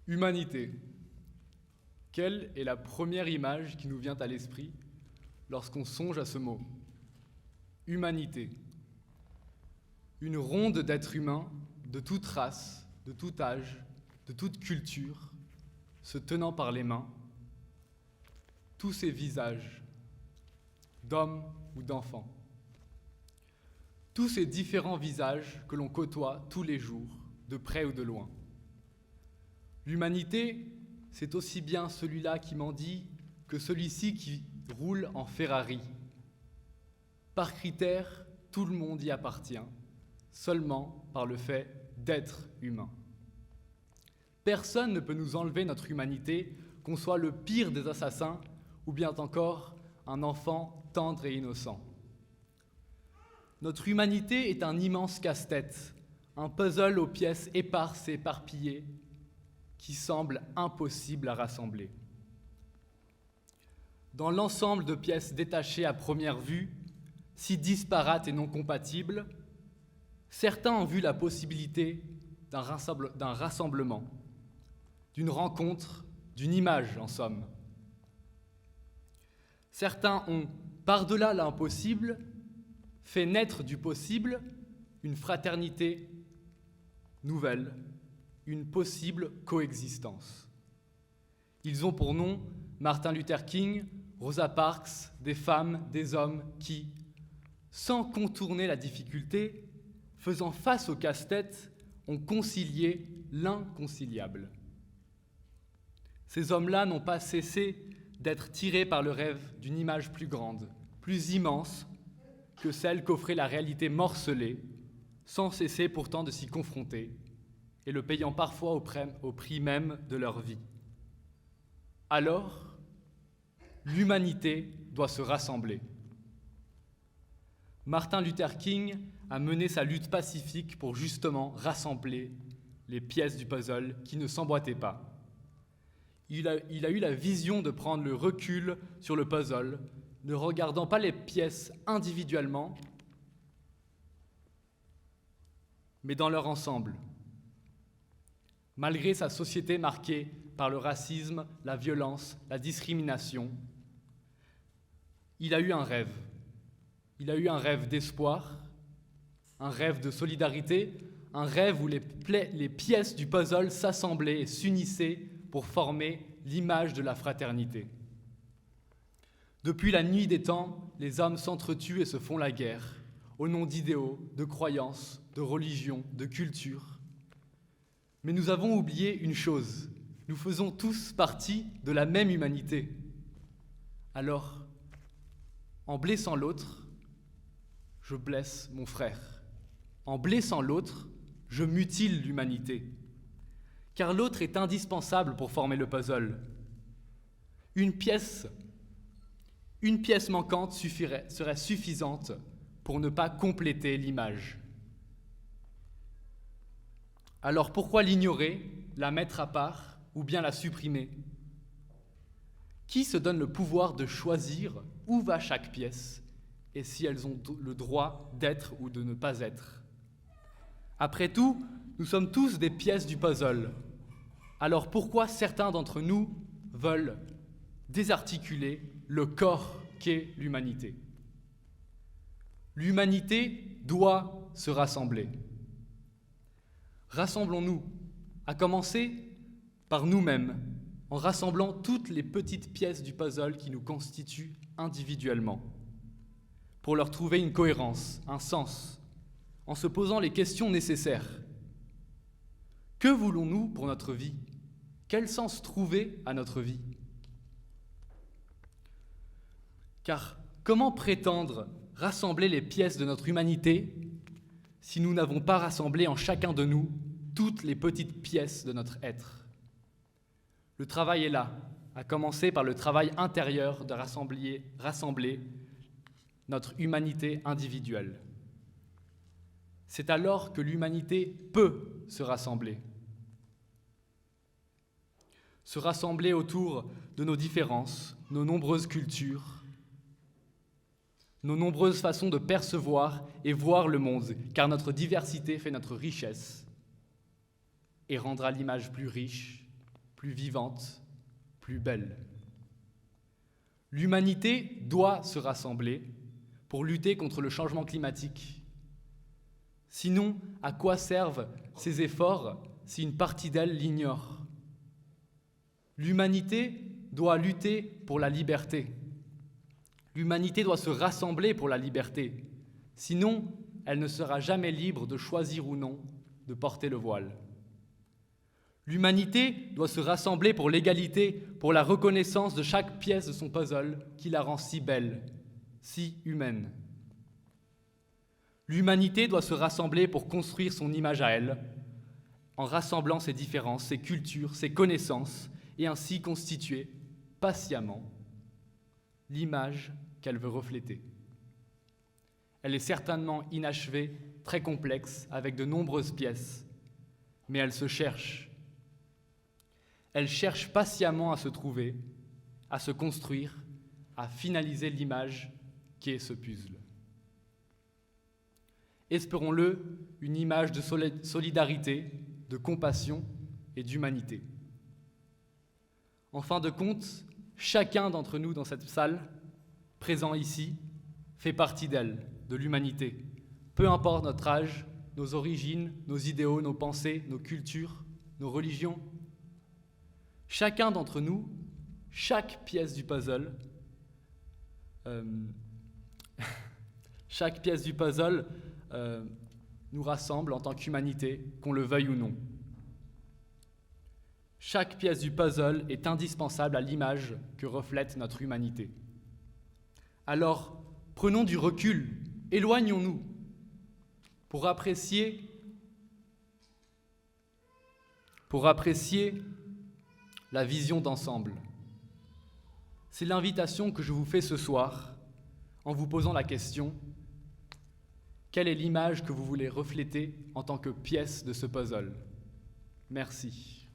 Humanité. Quelle est la première image qui nous vient à l'esprit lorsqu'on songe à ce mot? Humanité. Une ronde d'êtres humains de toute race, de tout âge, de toute culture, se tenant par les mains, tous ces visages, d'hommes ou d'enfants. Tous ces différents visages que l'on côtoie tous les jours, de près ou de loin. L'humanité, c'est aussi bien celui-là qui mendie que celui-ci qui roule en Ferrari. Par critère, tout le monde y appartient, seulement par le fait d'être humain. Personne ne peut nous enlever notre humanité, qu'on soit le pire des assassins ou bien encore un enfant tendre et innocent. Notre humanité est un immense casse-tête, un puzzle aux pièces éparses et éparpillées qui semble impossible à rassembler. Dans l'ensemble de pièces détachées à première vue, si disparates et non compatibles, certains ont vu la possibilité d'un rassemblement, d'une rencontre, d'une image en somme. Certains ont, par-delà l'impossible, fait naître du possible une fraternité nouvelle, une possible coexistence. Ils ont pour nom Martin Luther King, Rosa Parks, des femmes, des hommes qui, sans contourner la difficulté, faisant face au casse-tête, ont concilié l'inconciliable. Ces hommes-là n'ont pas cessé d'être tirés par le rêve d'une image plus grande, plus immense que celle qu'offrait la réalité morcelée, sans cesser pourtant de s'y confronter, et le payant parfois au prix même de leur vie. Alors, l'humanité doit se rassembler. Martin Luther King a mené sa lutte pacifique pour justement rassembler les pièces du puzzle qui ne s'emboîtaient pas. Il a eu la vision de prendre le recul sur le puzzle, ne regardant pas les pièces individuellement, mais dans leur ensemble. Malgré sa société marquée par le racisme, la violence, la discrimination, il a eu un rêve. Il a eu un rêve d'espoir, un rêve de solidarité, un rêve où les pièces du puzzle s'assemblaient et s'unissaient pour former l'image de la fraternité. Depuis la nuit des temps, les hommes s'entretuent et se font la guerre, au nom d'idéaux, de croyances, de religions, de culture. Mais nous avons oublié une chose, nous faisons tous partie de la même humanité. Alors, en blessant l'autre, je blesse mon frère. En blessant l'autre, je mutile l'humanité. Car l'autre est indispensable pour former le puzzle. Une pièce manquante serait suffisante pour ne pas compléter l'image. Alors pourquoi l'ignorer, la mettre à part ou bien la supprimer? Qui se donne le pouvoir de choisir où va chaque pièce et si elles ont le droit d'être ou de ne pas être? Après tout, nous sommes tous des pièces du puzzle. Alors pourquoi certains d'entre nous veulent désarticuler le corps qu'est l'humanité? L'humanité doit se rassembler. Rassemblons-nous, à commencer par nous-mêmes, en rassemblant toutes les petites pièces du puzzle qui nous constituent individuellement, pour leur trouver une cohérence, un sens, en se posant les questions nécessaires. Que voulons-nous pour notre vie? Quel sens trouver à notre vie? Car comment prétendre rassembler les pièces de notre humanité si nous n'avons pas rassemblé en chacun de nous toutes les petites pièces de notre être? Le travail est là, à commencer par le travail intérieur de rassembler notre humanité individuelle. C'est alors que l'humanité peut se rassembler. Se rassembler autour de nos différences, nos nombreuses cultures, nos nombreuses façons de percevoir et voir le monde, car notre diversité fait notre richesse et rendra l'image plus riche plus vivante, plus belle. L'humanité doit se rassembler pour lutter contre le changement climatique. Sinon, à quoi servent ces efforts si une partie d'elle l'ignore? L'humanité doit lutter pour la liberté. L'humanité doit se rassembler pour la liberté. Sinon, elle ne sera jamais libre de choisir ou non de porter le voile. L'humanité doit se rassembler pour l'égalité, pour la reconnaissance de chaque pièce de son puzzle qui la rend si belle, si humaine. L'humanité doit se rassembler pour construire son image à elle, en rassemblant ses différences, ses cultures, ses connaissances, et ainsi constituer, patiemment, l'image qu'elle veut refléter. Elle est certainement inachevée, très complexe, avec de nombreuses pièces, mais elle se cherche. Elle cherche patiemment à se trouver, à se construire, à finaliser l'image qui est ce puzzle. Espérons-le, une image de solidarité, de compassion et d'humanité. En fin de compte, chacun d'entre nous dans cette salle, présent ici, fait partie d'elle, de l'humanité. Peu importe notre âge, nos origines, nos idéaux, nos pensées, nos cultures, nos religions. Chacun d'entre nous, chaque pièce du puzzle, nous rassemble en tant qu'humanité, qu'on le veuille ou non. Chaque pièce du puzzle est indispensable à l'image que reflète notre humanité. Alors, prenons du recul, éloignons-nous pour apprécier la vision d'ensemble. C'est l'invitation que je vous fais ce soir en vous posant la question: quelle est l'image que vous voulez refléter en tant que pièce de ce puzzle? Merci.